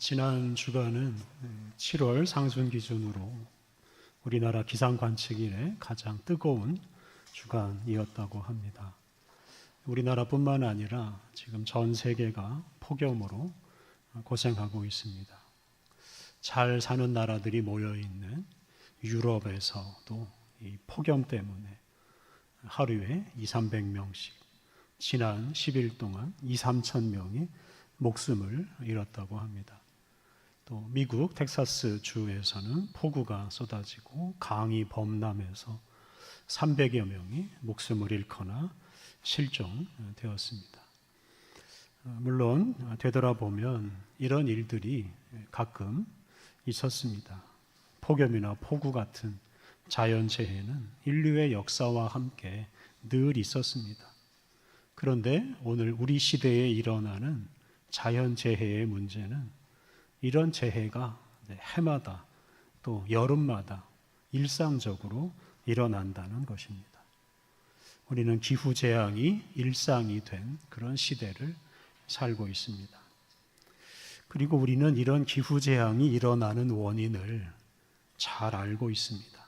지난 주간은 7월 상순 기준으로 우리나라 기상 관측 이래 가장 뜨거운 주간이었다고 합니다. 우리나라뿐만 아니라 지금 전 세계가 폭염으로 고생하고 있습니다. 잘 사는 나라들이 모여 있는 유럽에서도 이 폭염 때문에 하루에 200~300명씩 지난 10일 동안 2~3천 명이 목숨을 잃었다고 합니다. 또 미국 텍사스 주에서는 폭우가 쏟아지고 강이 범람해서 300여 명이 목숨을 잃거나 실종되었습니다. 물론 되돌아보면 이런 일들이 가끔 있었습니다. 폭염이나 폭우 같은 자연재해는 인류의 역사와 함께 늘 있었습니다. 그런데 오늘 우리 시대에 일어나는 자연재해의 문제는 이런 재해가 해마다 또 여름마다 일상적으로 일어난다는 것입니다. 우리는 기후재앙이 일상이 된 그런 시대를 살고 있습니다. 그리고 우리는 이런 기후재앙이 일어나는 원인을 잘 알고 있습니다.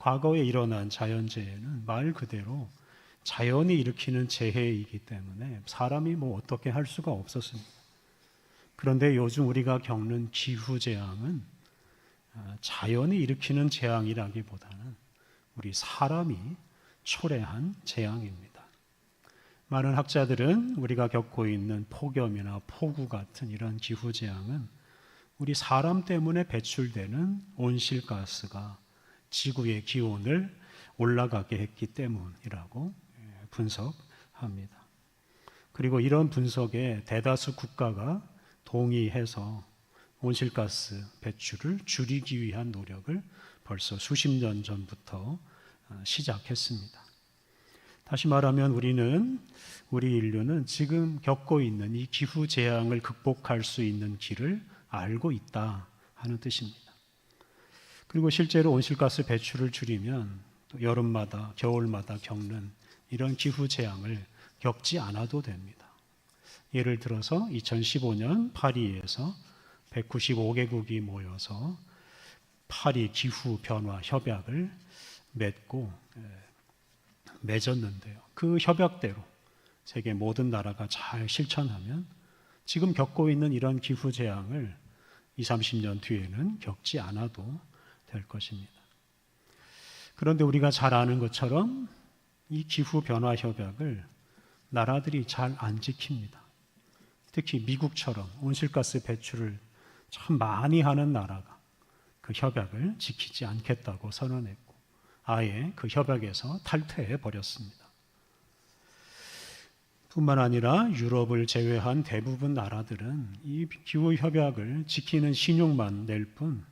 과거에 일어난 자연재해는 말 그대로 자연이 일으키는 재해이기 때문에 사람이 어떻게 할 수가 없었습니다. 그런데 요즘 우리가 겪는 기후재앙은 자연이 일으키는 재앙이라기보다는 우리 사람이 초래한 재앙입니다. 많은 학자들은 우리가 겪고 있는 폭염이나 폭우 같은 이런 기후재앙은 우리 사람 때문에 배출되는 온실가스가 지구의 기온을 올라가게 했기 때문이라고 분석합니다. 그리고 이런 분석에 대다수 국가가 동의해서 온실가스 배출을 줄이기 위한 노력을 벌써 수십 년 전부터 시작했습니다. 다시 말하면 우리 인류는 지금 겪고 있는 이 기후재앙을 극복할 수 있는 길을 알고 있다 하는 뜻입니다. 그리고 실제로 온실가스 배출을 줄이면 또 여름마다 겨울마다 겪는 이런 기후재앙을 겪지 않아도 됩니다. 예를 들어서 2015년 파리에서 195개국이 모여서 파리 기후변화 협약을 맺었는데요. 그 협약대로 세계 모든 나라가 잘 실천하면 지금 겪고 있는 이런 기후재앙을 20~30년 뒤에는 겪지 않아도 될 것입니다. 그런데 우리가 잘 아는 것처럼 이 기후변화 협약을 나라들이 잘 안 지킵니다. 특히 미국처럼 온실가스 배출을 참 많이 하는 나라가 그 협약을 지키지 않겠다고 선언했고 아예 그 협약에서 탈퇴해 버렸습니다. 뿐만 아니라 유럽을 제외한 대부분 나라들은 이 기후협약을 지키는 신용만 낼 뿐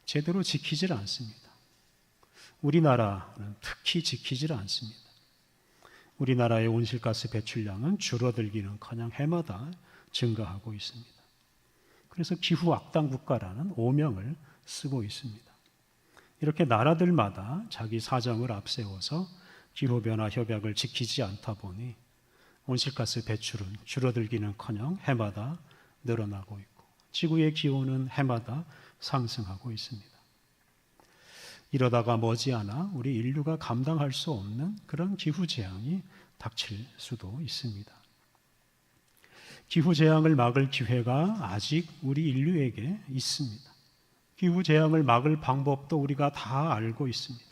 제대로 지키질 않습니다. 우리나라는 특히 지키질 않습니다. 우리나라의 온실가스 배출량은 줄어들기는커녕 해마다 증가하고 있습니다. 그래서 기후악당 국가라는 오명을 쓰고 있습니다. 이렇게 나라들마다 자기 사정을 앞세워서 기후변화 협약을 지키지 않다 보니 온실가스 배출은 줄어들기는커녕 해마다 늘어나고 있고 지구의 기온은 해마다 상승하고 있습니다. 이러다가 머지않아 우리 인류가 감당할 수 없는 그런 기후재앙이 닥칠 수도 있습니다. 기후재앙을 막을 기회가 아직 우리 인류에게 있습니다. 기후재앙을 막을 방법도 우리가 다 알고 있습니다.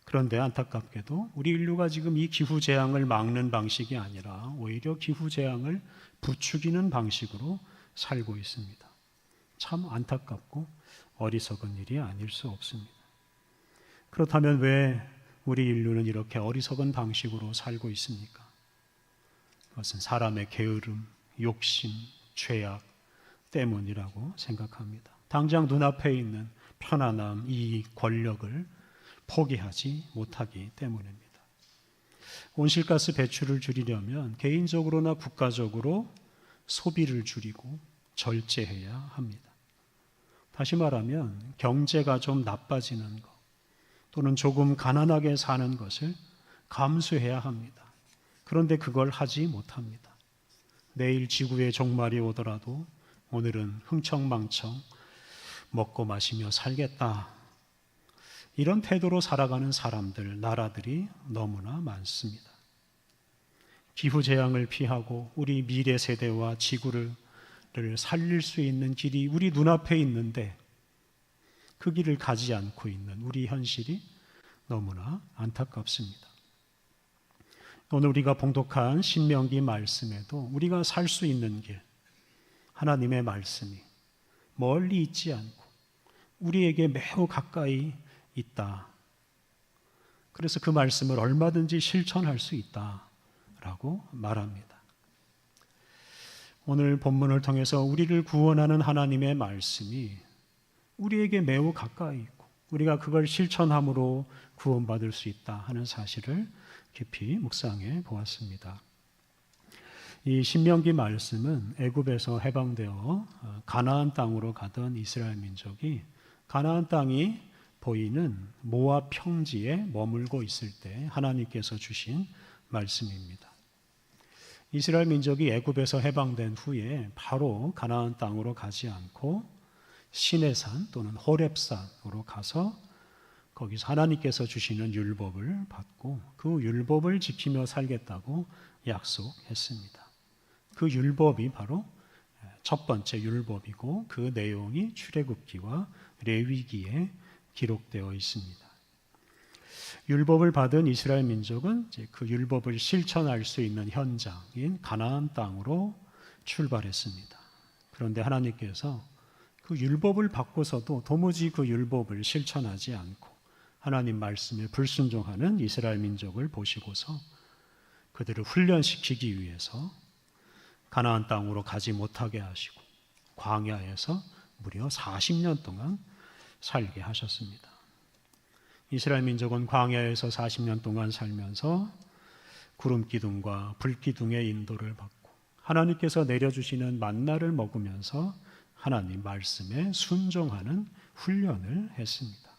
그런데 안타깝게도 우리 인류가 지금 이 기후재앙을 막는 방식이 아니라 오히려 기후재앙을 부추기는 방식으로 살고 있습니다. 참 안타깝고 어리석은 일이 아닐 수 없습니다. 그렇다면 왜 우리 인류는 이렇게 어리석은 방식으로 살고 있습니까? 그것은 사람의 게으름, 욕심, 죄악 때문이라고 생각합니다. 당장 눈앞에 있는 편안함, 이익, 권력을 포기하지 못하기 때문입니다. 온실가스 배출을 줄이려면 개인적으로나 국가적으로 소비를 줄이고 절제해야 합니다. 다시 말하면 경제가 좀 나빠지는 것 또는 조금 가난하게 사는 것을 감수해야 합니다. 그런데 그걸 하지 못합니다. 내일 지구의 종말이 오더라도 오늘은 흥청망청 먹고 마시며 살겠다. 이런 태도로 살아가는 사람들, 나라들이 너무나 많습니다. 기후재앙을 피하고 우리 미래 세대와 지구를 살릴 수 있는 길이 우리 눈앞에 있는데 그 길을 가지 않고 있는 우리 현실이 너무나 안타깝습니다. 오늘 우리가 봉독한 신명기 말씀에도 우리가 살 수 있는 길, 하나님의 말씀이 멀리 있지 않고 우리에게 매우 가까이 있다. 그래서 그 말씀을 얼마든지 실천할 수 있다라고 말합니다. 오늘 본문을 통해서 우리를 구원하는 하나님의 말씀이 우리에게 매우 가까이 있고 우리가 그걸 실천함으로 구원받을 수 있다 하는 사실을 깊이 묵상해 보았습니다. 이 신명기 말씀은 애굽에서 해방되어 가나안 땅으로 가던 이스라엘 민족이 가나안 땅이 보이는 모압 평지에 머물고 있을 때 하나님께서 주신 말씀입니다. 이스라엘 민족이 애굽에서 해방된 후에 바로 가나안 땅으로 가지 않고 시내산 또는 호렙산으로 가서 거기서 하나님께서 주시는 율법을 받고 그 율법을 지키며 살겠다고 약속했습니다. 그 율법이 바로 첫 번째 율법이고 그 내용이 출애굽기와 레위기에 기록되어 있습니다. 율법을 받은 이스라엘 민족은 이제 그 율법을 실천할 수 있는 현장인 가나안 땅으로 출발했습니다. 그런데 하나님께서 그 율법을 받고서도 도무지 그 율법을 실천하지 않고 하나님 말씀에 불순종하는 이스라엘 민족을 보시고서 그들을 훈련시키기 위해서 가나안 땅으로 가지 못하게 하시고 광야에서 무려 40년 동안 살게 하셨습니다. 이스라엘 민족은 광야에서 40년 동안 살면서 구름 기둥과 불 기둥의 인도를 받고 하나님께서 내려주시는 만나를 먹으면서 하나님 말씀에 순종하는 훈련을 했습니다.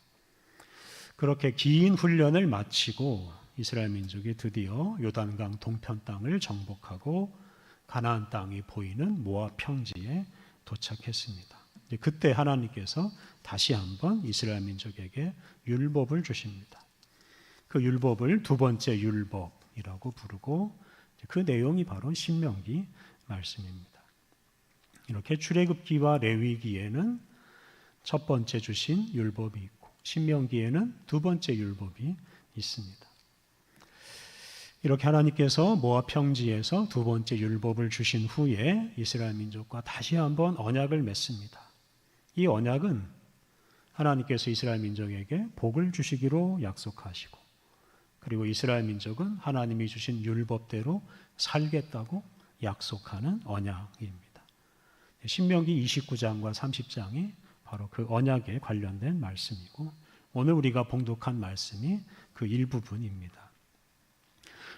그렇게 긴 훈련을 마치고 이스라엘 민족이 드디어 요단강 동편 땅을 정복하고 가나안 땅이 보이는 모압 평지에 도착했습니다. 그때 하나님께서 다시 한번 이스라엘 민족에게 율법을 주십니다. 그 율법을 두 번째 율법이라고 부르고 그 내용이 바로 신명기 말씀입니다. 이렇게 출애굽기와 레위기에는 첫 번째 주신 율법이 있고 신명기에는 두 번째 율법이 있습니다. 이렇게 하나님께서 모압 평지에서 두 번째 율법을 주신 후에 이스라엘 민족과 다시 한번 언약을 맺습니다. 이 언약은 하나님께서 이스라엘 민족에게 복을 주시기로 약속하시고 그리고 이스라엘 민족은 하나님이 주신 율법대로 살겠다고 약속하는 언약입니다. 신명기 29장과 30장이 바로 그 언약에 관련된 말씀이고 오늘 우리가 봉독한 말씀이 그 일부분입니다.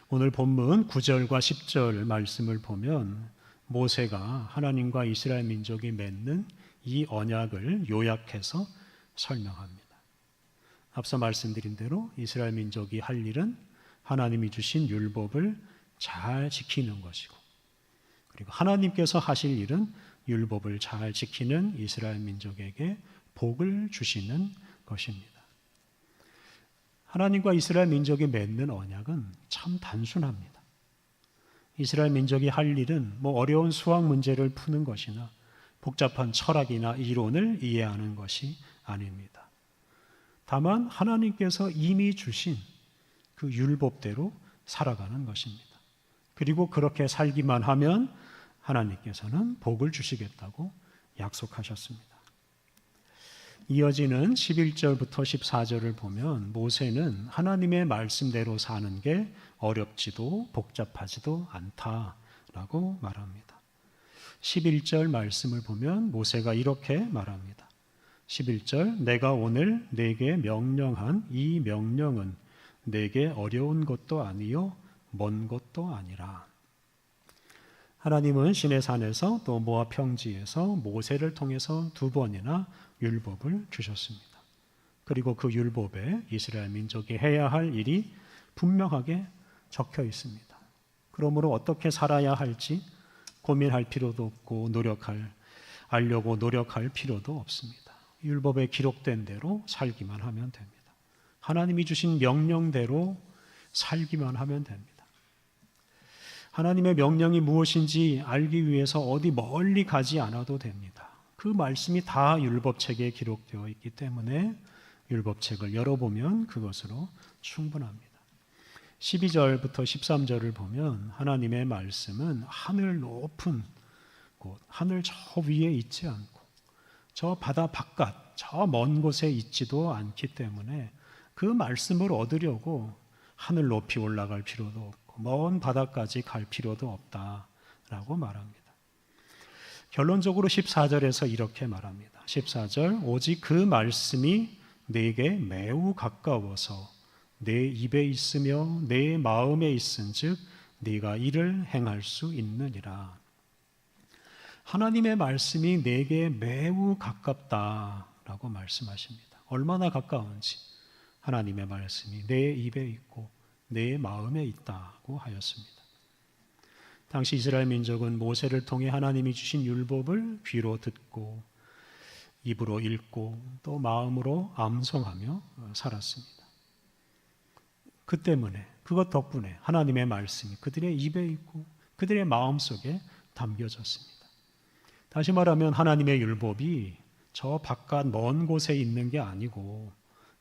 오늘 본문 9절과 10절 말씀을 보면 모세가 하나님과 이스라엘 민족이 맺는 이 언약을 요약해서 설명합니다. 앞서 말씀드린 대로 이스라엘 민족이 할 일은 하나님이 주신 율법을 잘 지키는 것이고 그리고 하나님께서 하실 일은 율법을 잘 지키는 이스라엘 민족에게 복을 주시는 것입니다. 하나님과 이스라엘 민족이 맺는 언약은 참 단순합니다. 이스라엘 민족이 할 일은 어려운 수학 문제를 푸는 것이나 복잡한 철학이나 이론을 이해하는 것이 아닙니다. 다만 하나님께서 이미 주신 그 율법대로 살아가는 것입니다. 그리고 그렇게 살기만 하면 하나님께서는 복을 주시겠다고 약속하셨습니다. 이어지는 11절부터 14절을 보면 모세는 하나님의 말씀대로 사는 게 어렵지도 복잡하지도 않다라고 말합니다. 11절 말씀을 보면 모세가 이렇게 말합니다. 11절 내가 오늘 내게 명령한 이 명령은 내게 어려운 것도 아니요 먼 것도 아니라. 하나님은 시내산에서 또 모압 평지에서 모세를 통해서 두 번이나 율법을 주셨습니다. 그리고 그 율법에 이스라엘 민족이 해야 할 일이 분명하게 적혀 있습니다. 그러므로 어떻게 살아야 할지 고민할 필요도 없고 노력할 알려고 노력할 필요도 없습니다. 율법에 기록된 대로 살기만 하면 됩니다. 하나님이 주신 명령대로 살기만 하면 됩니다. 하나님의 명령이 무엇인지 알기 위해서 어디 멀리 가지 않아도 됩니다. 그 말씀이 다 율법책에 기록되어 있기 때문에 율법책을 열어보면 그것으로 충분합니다. 12절부터 13절을 보면 하나님의 말씀은 하늘 높은 곳, 하늘 저 위에 있지 않고 저 바다 바깥, 저 먼 곳에 있지도 않기 때문에 그 말씀을 얻으려고 하늘 높이 올라갈 필요도 없고 먼 바다까지 갈 필요도 없다라고 말합니다. 결론적으로 14절에서 이렇게 말합니다. 14절, 오직 그 말씀이 내게 매우 가까워서 내 입에 있으며 내 마음에 있은즉 네가 이를 행할 수 있느니라. 하나님의 말씀이 내게 매우 가깝다라고 말씀하십니다. 얼마나 가까운지 하나님의 말씀이 내 입에 있고 내 마음에 있다고 하였습니다. 당시 이스라엘 민족은 모세를 통해 하나님이 주신 율법을 귀로 듣고 입으로 읽고 또 마음으로 암송하며 살았습니다. 그 때문에 그것 덕분에 하나님의 말씀이 그들의 입에 있고 그들의 마음속에 담겨졌습니다. 다시 말하면 하나님의 율법이 저 바깥 먼 곳에 있는 게 아니고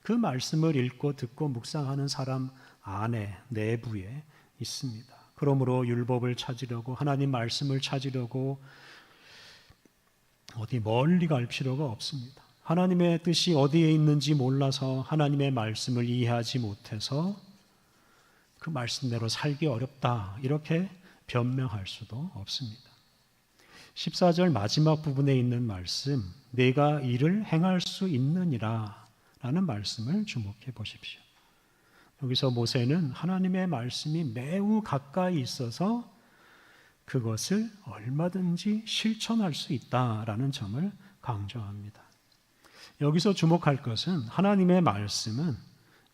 그 말씀을 읽고 듣고 묵상하는 사람 안에 내부에 있습니다. 그러므로 율법을 찾으려고 하나님 말씀을 찾으려고 어디 멀리 갈 필요가 없습니다. 하나님의 뜻이 어디에 있는지 몰라서 하나님의 말씀을 이해하지 못해서 그 말씀대로 살기 어렵다 이렇게 변명할 수도 없습니다. 14절 마지막 부분에 있는 말씀, 내가 이를 행할 수 있느니라 라는 말씀을 주목해 보십시오. 여기서 모세는 하나님의 말씀이 매우 가까이 있어서 그것을 얼마든지 실천할 수 있다라는 점을 강조합니다. 여기서 주목할 것은 하나님의 말씀은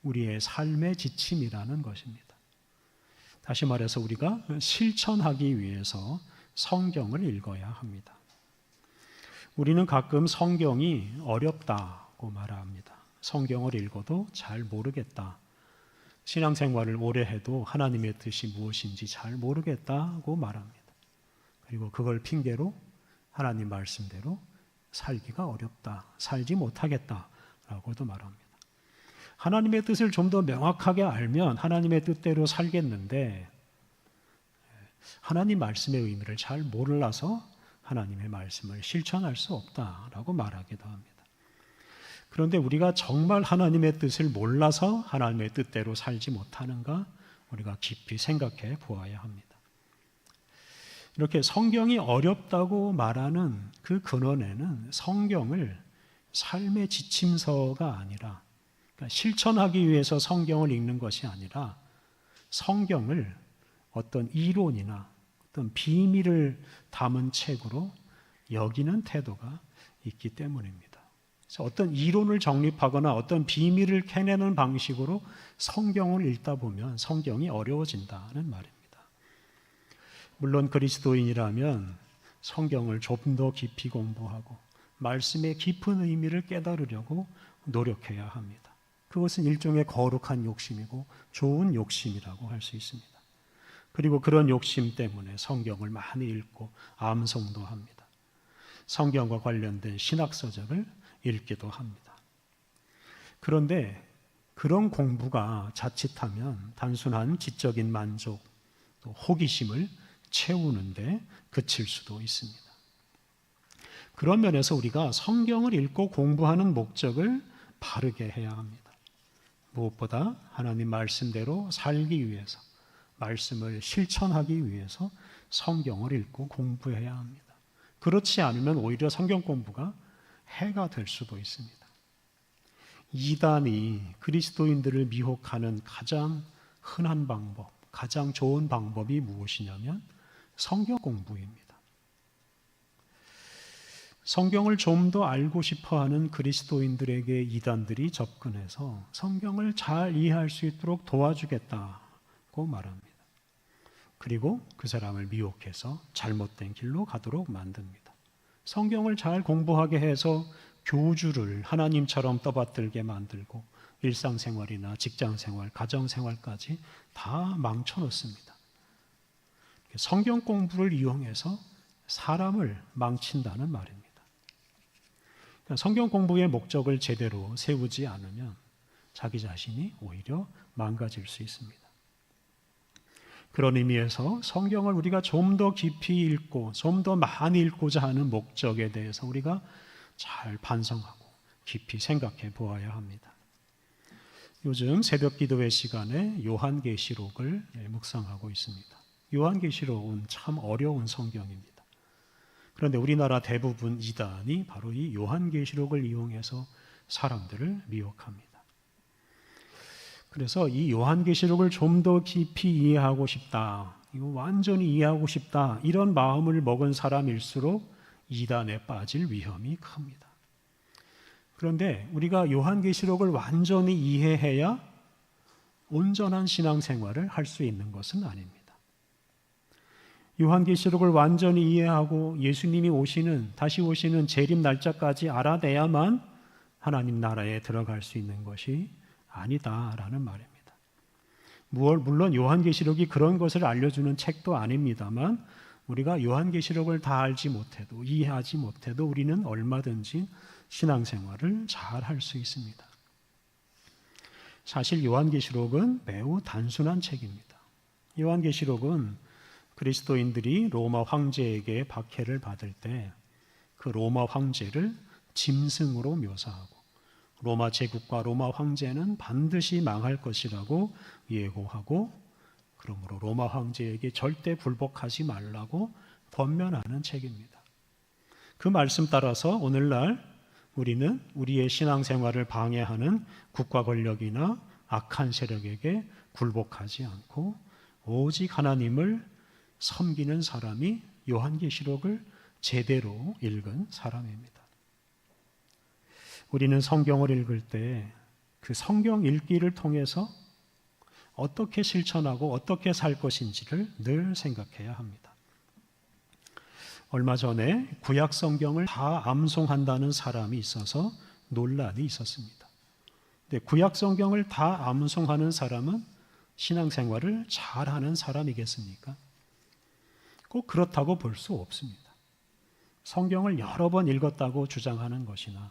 우리의 삶의 지침이라는 것입니다. 다시 말해서 우리가 실천하기 위해서 성경을 읽어야 합니다. 우리는 가끔 성경이 어렵다고 말합니다. 성경을 읽어도 잘 모르겠다. 신앙생활을 오래 해도 하나님의 뜻이 무엇인지 잘 모르겠다고 말합니다. 그리고 그걸 핑계로 하나님 말씀대로 살기가 어렵다, 살지 못하겠다라고도 말합니다. 하나님의 뜻을 좀 더 명확하게 알면 하나님의 뜻대로 살겠는데 하나님 말씀의 의미를 잘 몰라서 하나님의 말씀을 실천할 수 없다라고 말하기도 합니다. 그런데 우리가 정말 하나님의 뜻을 몰라서 하나님의 뜻대로 살지 못하는가 우리가 깊이 생각해 보아야 합니다. 이렇게 성경이 어렵다고 말하는 그 근원에는 성경을 삶의 지침서가 아니라 그러니까 실천하기 위해서 성경을 읽는 것이 아니라 성경을 어떤 이론이나 어떤 비밀을 담은 책으로 여기는 태도가 있기 때문입니다. 그래서 어떤 이론을 정립하거나 어떤 비밀을 캐내는 방식으로 성경을 읽다 보면 성경이 어려워진다는 말입니다. 물론 그리스도인이라면 성경을 좀 더 깊이 공부하고 말씀의 깊은 의미를 깨달으려고 노력해야 합니다. 그것은 일종의 거룩한 욕심이고 좋은 욕심이라고 할 수 있습니다. 그리고 그런 욕심 때문에 성경을 많이 읽고 암송도 합니다. 성경과 관련된 신학서적을 읽기도 합니다. 그런데 그런 공부가 자칫하면 단순한 지적인 만족, 또 호기심을 채우는데 그칠 수도 있습니다. 그런 면에서 우리가 성경을 읽고 공부하는 목적을 바르게 해야 합니다. 무엇보다 하나님 말씀대로 살기 위해서, 말씀을 실천하기 위해서 성경을 읽고 공부해야 합니다. 그렇지 않으면 오히려 성경 공부가 해가 될 수도 있습니다. 이단이 그리스도인들을 미혹하는 가장 흔한 방법, 가장 좋은 방법이 무엇이냐면 성경 공부입니다. 성경을 좀 더 알고 싶어하는 그리스도인들에게 이단들이 접근해서 성경을 잘 이해할 수 있도록 도와주겠다고 말합니다. 그리고 그 사람을 미혹해서 잘못된 길로 가도록 만듭니다. 성경을 잘 공부하게 해서 교주를 하나님처럼 떠받들게 만들고 일상생활이나 직장생활, 가정생활까지 다 망쳐놓습니다. 성경 공부를 이용해서 사람을 망친다는 말입니다. 성경 공부의 목적을 제대로 세우지 않으면 자기 자신이 오히려 망가질 수 있습니다. 그런 의미에서 성경을 우리가 좀 더 깊이 읽고 좀 더 많이 읽고자 하는 목적에 대해서 우리가 잘 반성하고 깊이 생각해 보아야 합니다. 요즘 새벽 기도회 시간에 요한계시록을 묵상하고 있습니다. 요한계시록은 참 어려운 성경입니다. 그런데 우리나라 대부분 이단이 바로 이 요한계시록을 이용해서 사람들을 미혹합니다. 그래서 이 요한계시록을 좀 더 깊이 이해하고 싶다, 이거 완전히 이해하고 싶다, 이런 마음을 먹은 사람일수록 이단에 빠질 위험이 큽니다. 그런데 우리가 요한계시록을 완전히 이해해야 온전한 신앙생활을 할 수 있는 것은 아닙니다. 요한계시록을 완전히 이해하고 예수님이 다시 오시는 재림 날짜까지 알아내야만 하나님 나라에 들어갈 수 있는 것이 아니다라는 말입니다. 물론 요한계시록이 그런 것을 알려주는 책도 아닙니다만 우리가 요한계시록을 다 알지 못해도 이해하지 못해도 우리는 얼마든지 신앙생활을 잘 할 수 있습니다. 사실 요한계시록은 매우 단순한 책입니다. 요한계시록은 그리스도인들이 로마 황제에게 박해를 받을 때 그 로마 황제를 짐승으로 묘사하고 로마 제국과 로마 황제는 반드시 망할 것이라고 예고하고 그러므로 로마 황제에게 절대 굴복하지 말라고 권면하는 책입니다. 그 말씀 따라서 오늘날 우리는 우리의 신앙생활을 방해하는 국가 권력이나 악한 세력에게 굴복하지 않고 오직 하나님을 섬기는 사람이 요한계시록을 제대로 읽은 사람입니다. 우리는 성경을 읽을 때 그 성경 읽기를 통해서 어떻게 실천하고 어떻게 살 것인지를 늘 생각해야 합니다. 얼마 전에 구약 성경을 다 암송한다는 사람이 있어서 논란이 있었습니다. 근데 구약 성경을 다 암송하는 사람은 신앙생활을 잘하는 사람이겠습니까? 꼭 그렇다고 볼 수 없습니다. 성경을 여러 번 읽었다고 주장하는 것이나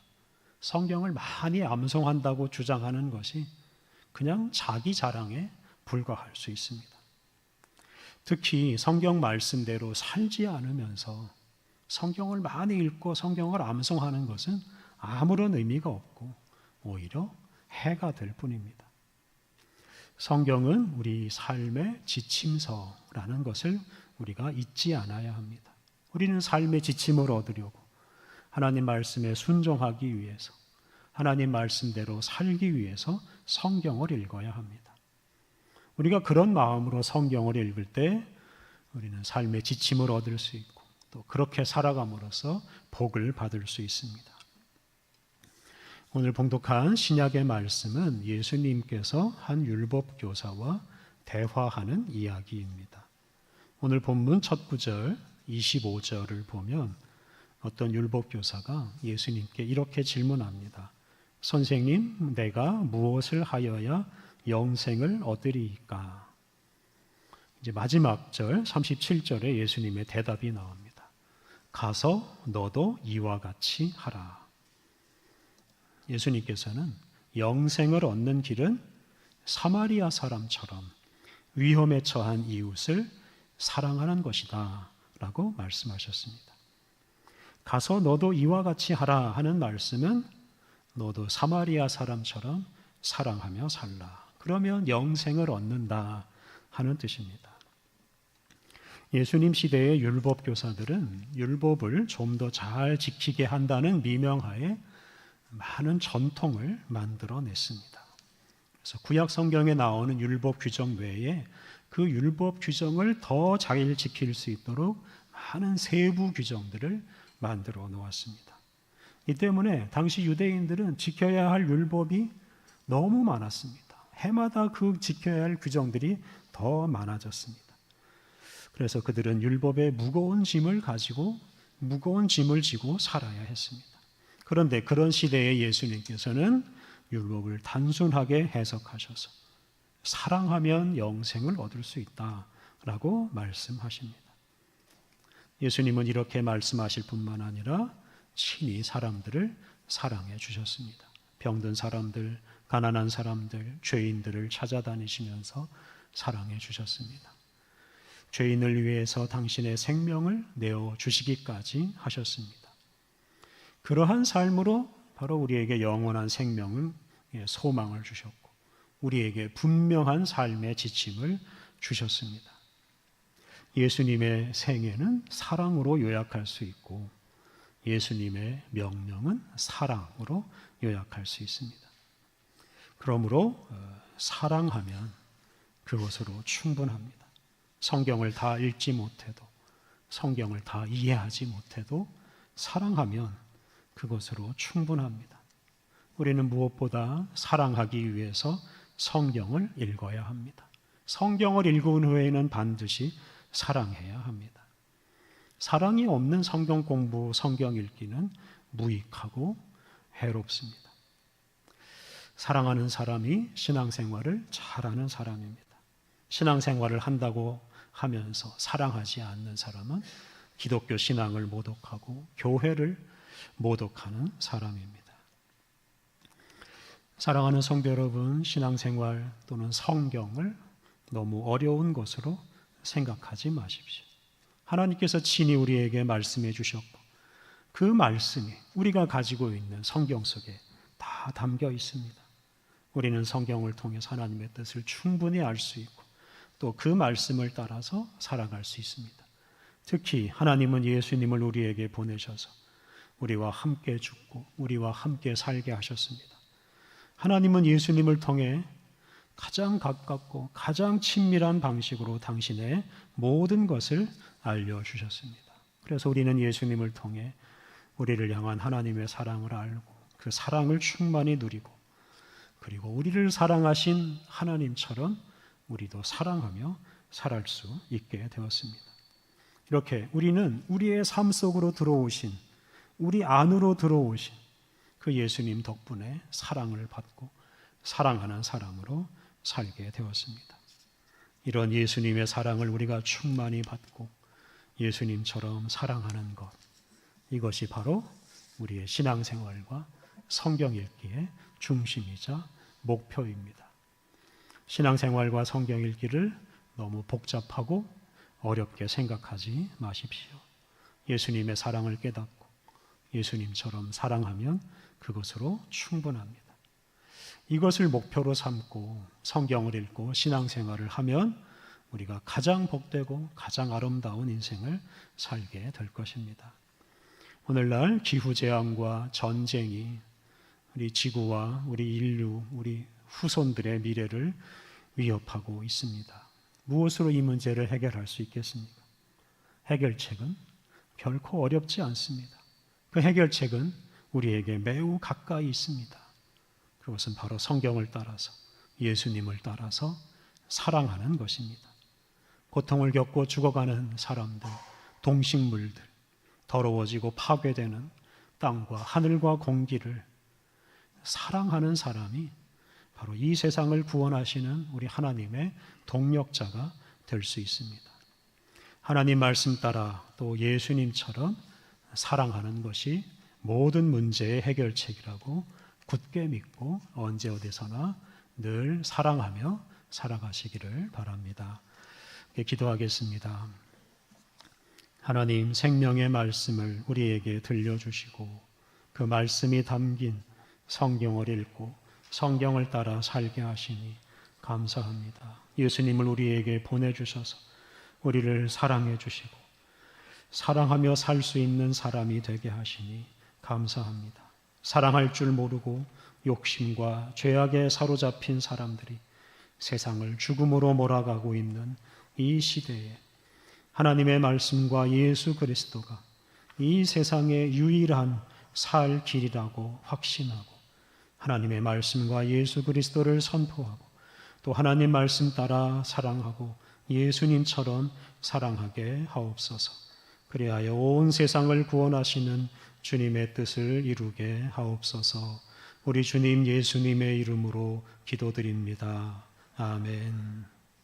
성경을 많이 암송한다고 주장하는 것이 그냥 자기 자랑에 불과할 수 있습니다. 특히 성경 말씀대로 살지 않으면서 성경을 많이 읽고 성경을 암송하는 것은 아무런 의미가 없고 오히려 해가 될 뿐입니다. 성경은 우리 삶의 지침서라는 것을 우리가 잊지 않아야 합니다. 우리는 삶의 지침을 얻으려고 하나님 말씀에 순종하기 위해서 하나님 말씀대로 살기 위해서 성경을 읽어야 합니다. 우리가 그런 마음으로 성경을 읽을 때 우리는 삶의 지침을 얻을 수 있고 또 그렇게 살아감으로써 복을 받을 수 있습니다. 오늘 봉독한 신약의 말씀은 예수님께서 한 율법교사와 대화하는 이야기입니다. 오늘 본문 첫 구절 25절을 보면 어떤 율법교사가 예수님께 이렇게 질문합니다. 선생님, 내가 무엇을 하여야 영생을 얻으리이까? 이제 마지막 절 37절에 예수님의 대답이 나옵니다. 가서 너도 이와 같이 하라. 예수님께서는 영생을 얻는 길은 사마리아 사람처럼 위험에 처한 이웃을 사랑하는 것이다 라고 말씀하셨습니다. 가서 너도 이와 같이 하라 하는 말씀은 너도 사마리아 사람처럼 사랑하며 살라. 그러면 영생을 얻는다 하는 뜻입니다. 예수님 시대의 율법 교사들은 율법을 좀 더 잘 지키게 한다는 미명하에 많은 전통을 만들어냈습니다. 그래서 구약 성경에 나오는 율법 규정 외에 그 율법 규정을 더 잘 지킬 수 있도록 많은 세부 규정들을 만들어 놓았습니다. 이 때문에 당시 유대인들은 지켜야 할 율법이 너무 많았습니다. 해마다 그 지켜야 할 규정들이 더 많아졌습니다. 그래서 그들은 율법의 무거운 짐을 가지고 무거운 짐을 지고 살아야 했습니다. 그런데 그런 시대에 예수님께서는 율법을 단순하게 해석하셔서 사랑하면 영생을 얻을 수 있다라고 말씀하십니다. 예수님은 이렇게 말씀하실 뿐만 아니라 친히 사람들을 사랑해 주셨습니다. 병든 사람들, 가난한 사람들, 죄인들을 찾아다니시면서 사랑해 주셨습니다. 죄인을 위해서 당신의 생명을 내어주시기까지 하셨습니다. 그러한 삶으로 바로 우리에게 영원한 생명을, 소망을 주셨고 우리에게 분명한 삶의 지침을 주셨습니다. 예수님의 생애는 사랑으로 요약할 수 있고 예수님의 명령은 사랑으로 요약할 수 있습니다. 그러므로 사랑하면 그것으로 충분합니다. 성경을 다 읽지 못해도, 성경을 다 이해하지 못해도 사랑하면 그것으로 충분합니다. 우리는 무엇보다 사랑하기 위해서 성경을 읽어야 합니다. 성경을 읽은 후에는 반드시 사랑해야 합니다. 사랑이 없는 성경 공부, 성경 읽기는 무익하고 해롭습니다. 사랑하는 사람이 신앙생활을 잘하는 사람입니다. 신앙생활을 한다고 하면서 사랑하지 않는 사람은 기독교 신앙을 모독하고 교회를 모독하는 사람입니다. 사랑하는 성도 여러분, 신앙생활 또는 성경을 너무 어려운 것으로 생각하지 마십시오. 하나님께서 친히 우리에게 말씀해 주셨고 그 말씀이 우리가 가지고 있는 성경 속에 다 담겨 있습니다. 우리는 성경을 통해서 하나님의 뜻을 충분히 알 수 있고 또 그 말씀을 따라서 살아갈 수 있습니다. 특히 하나님은 예수님을 우리에게 보내셔서 우리와 함께 죽고 우리와 함께 살게 하셨습니다. 하나님은 예수님을 통해 가장 가깝고 가장 친밀한 방식으로 당신의 모든 것을 알려주셨습니다. 그래서 우리는 예수님을 통해 우리를 향한 하나님의 사랑을 알고 그 사랑을 충만히 누리고 그리고 우리를 사랑하신 하나님처럼 우리도 사랑하며 살아갈 수 있게 되었습니다. 이렇게 우리는 우리의 삶 속으로 들어오신, 우리 안으로 들어오신 그 예수님 덕분에 사랑을 받고 사랑하는 사람으로 살게 되었습니다. 이런 예수님의 사랑을 우리가 충만히 받고 예수님처럼 사랑하는 것, 이것이 바로 우리의 신앙생활과 성경 읽기의 중심이자 목표입니다. 신앙생활과 성경 읽기를 너무 복잡하고 어렵게 생각하지 마십시오. 예수님의 사랑을 깨닫고 예수님처럼 사랑하면 그것으로 충분합니다. 이것을 목표로 삼고 성경을 읽고 신앙생활을 하면 우리가 가장 복되고 가장 아름다운 인생을 살게 될 것입니다. 오늘날 기후재앙과 전쟁이 우리 지구와 우리 인류, 우리 후손들의 미래를 위협하고 있습니다. 무엇으로 이 문제를 해결할 수 있겠습니까? 해결책은 결코 어렵지 않습니다. 그 해결책은 우리에게 매우 가까이 있습니다. 그것은 바로 성경을 따라서 예수님을 따라서 사랑하는 것입니다. 고통을 겪고 죽어가는 사람들, 동식물들, 더러워지고 파괴되는 땅과 하늘과 공기를 사랑하는 사람이 바로 이 세상을 구원하시는 우리 하나님의 동력자가 될 수 있습니다. 하나님 말씀 따라 또 예수님처럼 사랑하는 것이 모든 문제의 해결책이라고 굳게 믿고 언제 어디서나 늘 사랑하며 살아가시기를 바랍니다. 기도하겠습니다. 하나님, 생명의 말씀을 우리에게 들려주시고 그 말씀이 담긴 성경을 읽고 성경을 따라 살게 하시니 감사합니다. 예수님을 우리에게 보내주셔서 우리를 사랑해 주시고 사랑하며 살 수 있는 사람이 되게 하시니 감사합니다. 사랑할 줄 모르고 욕심과 죄악에 사로잡힌 사람들이 세상을 죽음으로 몰아가고 있는 이 시대에 하나님의 말씀과 예수 그리스도가 이 세상의 유일한 살 길이라고 확신하고 하나님의 말씀과 예수 그리스도를 선포하고 또 하나님 말씀 따라 사랑하고 예수님처럼 사랑하게 하옵소서. 그리하여 온 세상을 구원하시는 주님의 뜻을 이루게 하옵소서. 우리 주님 예수님의 이름으로 기도드립니다. 아멘.